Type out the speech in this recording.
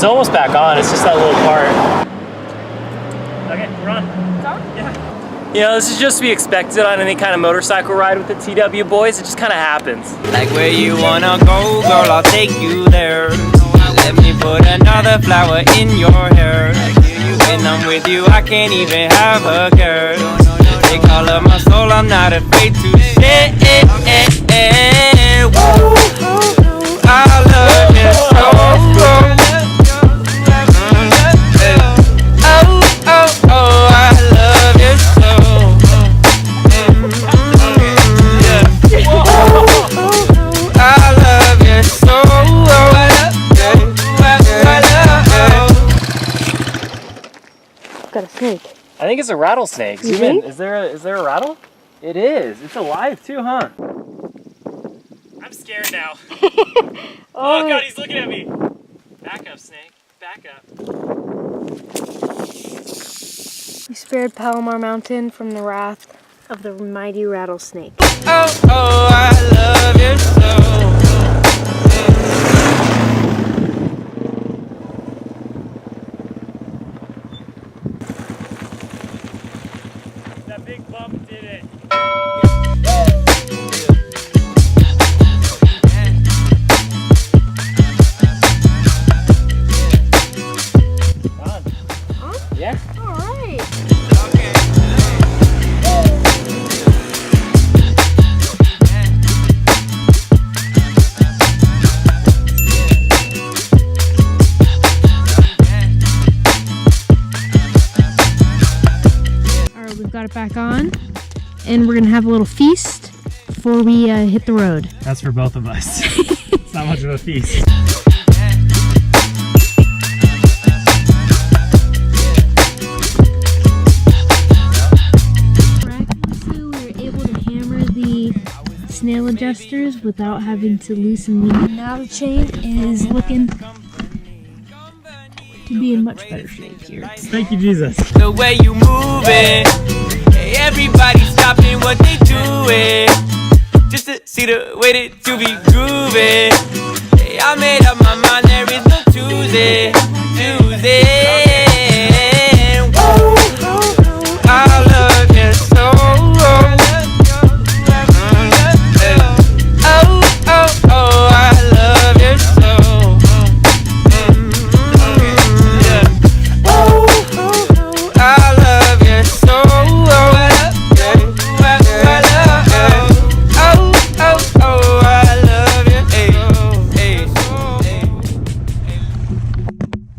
almost back on. It's just that little part. Okay, we're on. Yeah. You know, this is just to be expected on any kind of motorcycle ride with the TW boys. It just kind of happens. Like where you wanna go, girl, I'll take you there. Let me put another flower in your hair. When I'm with you, I can't even have a girl. Take all of my soul, I'm not afraid to share. Woo, I love you so. Oh, I love you so. I love you so. Got a snake. I think it's a rattlesnake. You Zoom in. think? Is there a rattle? It is. It's alive too, huh? I'm scared now. Oh God, he's looking at me. Back up, snake. Back up. We spared Palomar Mountain from the wrath of the mighty rattlesnake. Oh, I love you so. That big bump did it. Yeah. All right. All right, we've got it back on, and we're gonna have a little feast before we hit the road. That's for both of us. It's not much of a feast. Miraculously, we were able to hammer the snail adjusters without having to loosen the. Now the chain is looking to be in much better shape here. Thank you, Jesus. The way you move it, hey, everybody stopping what they doing, just to see the way that you be grooving. Hey, I made up my mind, there is no choosing.